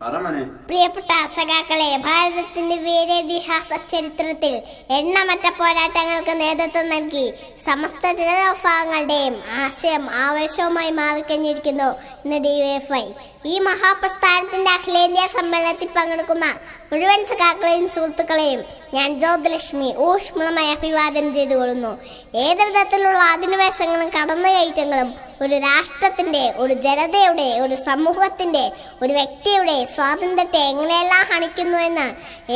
പ്രിയപ്പെട്ട സഖാക്കളെ, ഭാരതത്തിന്റെ വീരേതിഹാസ ചരിത്രത്തിൽ എണ്ണമറ്റ പോരാട്ടങ്ങൾക്ക് നേതൃത്വം നൽകി സമസ്ത ജനവിഭാഗങ്ങളുടെയും ആശയം ആവേശവുമായി മാറിക്കഴിഞ്ഞിരിക്കുന്നു ഇന്ന് DYFI. ഈ മഹാപ്രസ്ഥാനത്തിന്റെ അഖിലേന്ത്യാ സമ്മേളനത്തിൽ പങ്കെടുക്കുന്ന മുഴുവൻ സഖാക്കളെയും സുഹൃത്തുക്കളെയും ഞാൻ ജ്യോതിലക്ഷ്മി ഊഷ്മളമായി അഭിവാദനം ചെയ്തുകൊള്ളുന്നു. ഏതൊരു തരത്തിലുള്ള അധിനിവേശങ്ങളും കടന്നുകയറ്റങ്ങളും ഒരു രാഷ്ട്രത്തിന്റെ, ഒരു ജനതയുടെ, ഒരു സമൂഹത്തിന്റെ, ഒരു വ്യക്തിയുടെ സ്വാതന്ത്ര്യത്തെ എങ്ങനെയെല്ലാം ഹനിക്കുന്നു എന്ന്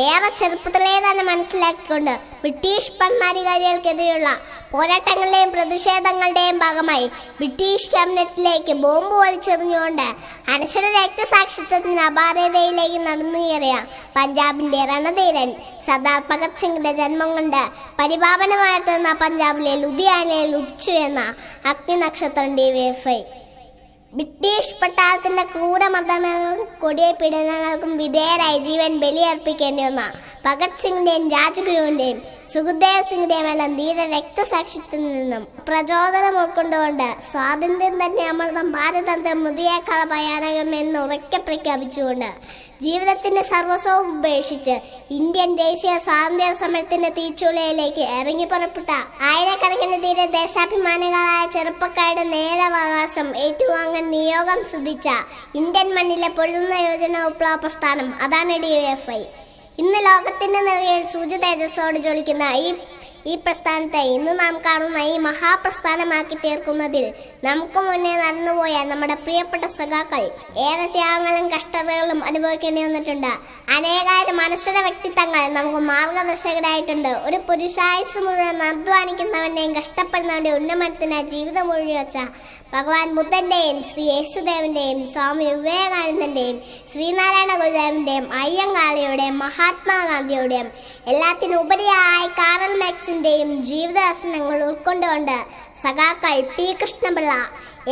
ഏറെ ചെറുപ്പത്തിലേ തന്നെ മനസ്സിലാക്കിക്കൊണ്ട് ബ്രിട്ടീഷ് ഭരണാധികാരികൾക്കെതിരെയുള്ള പോരാട്ടങ്ങളുടെയും പ്രതിഷേധങ്ങളുടെയും ഭാഗമായി ബ്രിട്ടീഷ് ക്യാബിനറ്റിലേക്ക് ബോംബ് വലിച്ചെറിഞ്ഞുകൊണ്ട് അനശ്വര രക്തസാക്ഷിത്വത്തിന് അപാരതയിലേക്ക് നടന്നു കയറിയ പഞ്ചാബിന്റെ രണധീരൻ സർദാർ ഭഗത് സിംഗിന്റെ ജന്മം കൊണ്ട് പരിപാവനമായിരുന്ന പഞ്ചാബിലെ ലുധിയാനയിൽ ഉദിച്ചു എന്ന അഗ്നി നക്ഷത്രം DYFI. ബ്രിട്ടീഷ് പട്ടാളത്തിന്റെ ക്രൂരമർദ്ദനങ്ങൾക്കും കൊടിയ പീഡനങ്ങൾക്കും വിധേയരായി ജീവൻ ബലിയർപ്പിക്കേണ്ടി വന്ന ഭഗത് സിംഗിന്റെയും രാജ്ഗുരുവിന്റെയും സുഖദേവ് സിംഗിന്റെയും എല്ലാം ധീര രക്തസാക്ഷിത്വത്തിൽ നിന്നും പ്രചോദനം ഉൾക്കൊണ്ടുകൊണ്ട് സ്വാതന്ത്ര്യം തന്നെ അമൃതം, പാരതന്ത്ര്യം മൃതിയേക്കാൾ ഭയാനകം എന്ന് ഉറക്കെ പ്രഖ്യാപിച്ചുകൊണ്ട് ജീവിതത്തിന്റെ സർവസ്വവും ഉപേക്ഷിച്ച് ഇന്ത്യൻ ദേശീയ സ്വാതന്ത്ര്യ സമരത്തിന്റെ തീച്ചുളയിലേക്ക് ഇറങ്ങി പുറപ്പെട്ട ആയിരക്കണക്കിന് ധീര ദേശാഭിമാനികളായ ചെറുപ്പക്കാരുടെ നേരവകാശം ഏറ്റുവാങ്ങാൻ നിയോഗം സിദ്ധിച്ച ഇന്ത്യൻ മണ്ണിലെ പൊള്ളുന്ന യോജന വിപ്ലവ പ്രസ്ഥാനം അതാണ് DYFI. ഇന്ന് ലോകത്തിന്റെ നിറയിൽ സൂര്യ തേജസ്സോട് ജ്വലിക്കുന്ന ഈ പ്രസ്ഥാനത്തെ ഇന്ന് നാം കാണുന്ന ഈ മഹാപ്രസ്ഥാനമാക്കി തീർക്കുന്നതിൽ നമുക്ക് മുന്നേ നടന്നുപോയ നമ്മുടെ പ്രിയപ്പെട്ട സഖാക്കൾ ഏറെ ത്യാഗങ്ങളും കഷ്ടതകളും അനുഭവിക്കേണ്ടി വന്നിട്ടുണ്ട്. അനേകായിരം മനുഷ്യരുടെ വ്യക്തിത്വങ്ങൾ നമുക്ക് മാർഗദർശകരായിട്ടുണ്ട്. ഒരു പുരുഷായുസ് മുഴുവൻ അധ്വാനിക്കുന്നവന്റെയും കഷ്ടപ്പെടുന്നവന്റെ ഉന്നമനത്തിനായി ജീവിതം ഒഴിഞ്ഞു വെച്ച ഭഗവാൻ ബുദ്ധന്റെയും ശ്രീ യേശുദേവന്റെയും സ്വാമി വിവേകാനന്ദന്റെയും ശ്രീനാരായണ ഗുരുദേവന്റെയും അയ്യങ്കാളിയുടെയും മഹാത്മാഗാന്ധിയുടെയും എല്ലാത്തിനും ഉപരിയായി കാറൽ മാർക്സിന്റെയും ജീവിത ദർശനങ്ങൾ ഉൾക്കൊണ്ടുകൊണ്ട് സഖാക്കൾ P. Krishnapillai,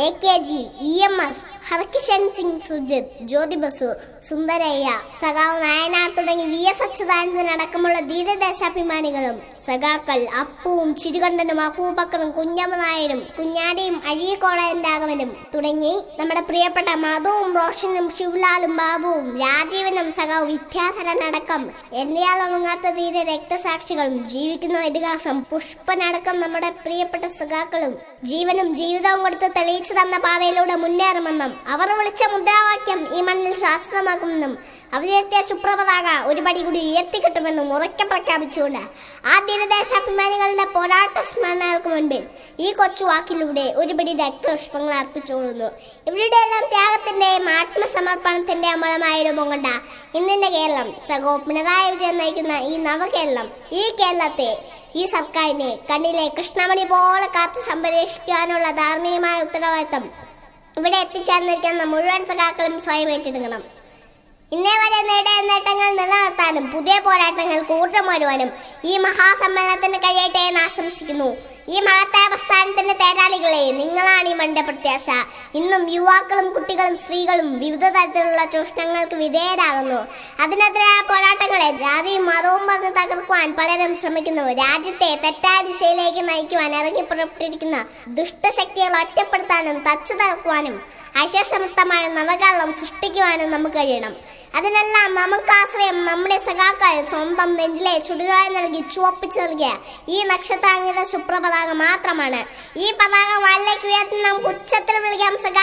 AKG, EMS, Harkishan Singh Sujith, ജ്യോതി ബസു, സുന്ദരയ്യ, സഖാവ് നായനാർ തുടങ്ങി VS അച്യുതാനന്ദൻ അടക്കമുള്ള ധീരദേശാഭിമാനികളും സഖാക്കൾ അപ്പുവും ചിരികണ്ഠനും അബൂബക്കറും കുഞ്ഞമ്മ നായരും കുഞ്ഞാടിയും അഴീക്കോളയന്താകവനും തുടങ്ങി നമ്മുടെ പ്രിയപ്പെട്ട മധുവും റോഷനും ശിവലാലും ബാബുവും രാജീവനും സഖാവ് വിദ്യാധരനടക്കം എണ്ണയാലൊണങ്ങാത്ത ധീര രക്തസാക്ഷികളും ജീവിക്കുന്ന ഇതിഹാസം പുഷ്പനടക്കം നമ്മുടെ പ്രിയപ്പെട്ട സഖാക്കളും ജീവനും ജീവിതവും കൊടുത്ത് തെളിയിച്ചു തന്ന പാതയിലൂടെ മുന്നേറുമെന്നും അവർ വിളിച്ച മുദ്രാവാക്യം ഈ മണ്ണിൽ ശാശ്വതമാക്കുമെന്നും അവരുയർത്തിയ സുപ്രപതാക ഒരു പടി കൂടി ഉയർത്തിക്കിട്ടുമെന്നും ഉറക്കെ പ്രഖ്യാപിച്ചുകൊണ്ട് ആ ധീരദേശാഭിമാനികളുടെ പോരാട്ട സ്മരണകൾക്ക് മുൻപിൽ ഈ കൊച്ചു വാക്കിലൂടെ ഒരുപടി രക്തപുഷ്പങ്ങൾ അർപ്പിച്ചുകൊള്ളുന്നു. ഇവരുടെ എല്ലാം ത്യാഗത്തിന്റെയും ആത്മസമർപ്പണത്തിന്റെ അമലമായ രൂപം കൊണ്ട ഇന്നിന്റെ കേരളം, സഖോ പിണറായി വിജയൻ നയിക്കുന്ന ഈ നവകേരളം, ഈ കേരളത്തെ, ഈ സർക്കാരിനെ കണ്ണിലെ കൃഷ്ണമണി പോലെ കാത്തു സംരക്ഷിക്കാനുള്ള ധാർമ്മികമായ ഉത്തരവാദിത്തം ഇവിടെ എത്തിച്ചേർന്നിരിക്കുന്ന മുഴുവൻ സഖാക്കളും സ്വയം ഏറ്റെടുക്കണം. ഇന്നേ വരെ നേടിയ നേട്ടങ്ങൾ നിലനിർത്താനും പുതിയ പോരാട്ടങ്ങൾക്ക് ഊർജ്ജം വരുവാനും ഈ മഹാസമ്മേളനത്തിന് കഴിയട്ടെ എന്ന് ആശംസിക്കുന്നു. ഈ മഹത്തായ പ്രസ്ഥാനത്തിന്റെ തേരാളികളെ, നിങ്ങളാണ് ഈ മണ്ണിന്റെ പ്രത്യാശ. ഇന്നും യുവാക്കളും കുട്ടികളും സ്ത്രീകളും വിവിധ തരത്തിലുള്ള ചൂഷണങ്ങൾക്ക് വിധേയരാകുന്നു. അതിനെതിരായ പോരാട്ടങ്ങളെ ജാതിയും മതവും പറഞ്ഞ് തകർക്കുവാൻ പലരും ശ്രമിക്കുന്നു. രാജ്യത്തെ തെറ്റായ ദിശയിലേക്ക് നയിക്കുവാൻ ഇറങ്ങി പുറപ്പെട്ടിരിക്കുന്ന ദുഷ്ടശക്തികളെ ഒറ്റപ്പെടുത്താനും തച്ചു തകർക്കുവാനും ഐശ്വര്യസമൃദ്ധമായ നവകേരളം സൃഷ്ടിക്കുവാനും നമുക്ക് കഴിയണം. അതിനെല്ലാം നമുക്ക് ആശ്രയം നമ്മുടെ സഖാക്കൾ സ്വന്തം നെഞ്ചിലെ ചുടുകായ നൽകി ചുവപ്പിച്ചു നൽകിയ ഈ നക്ഷത്രാങ്കിത സുപ്രപതാക മാത്രമാണ്. ഈ പതാക വാലിലേക്ക് ഉയർത്തി നമുക്ക് ഉച്ചത്തിൽ വിളിക്കാം സഖാ.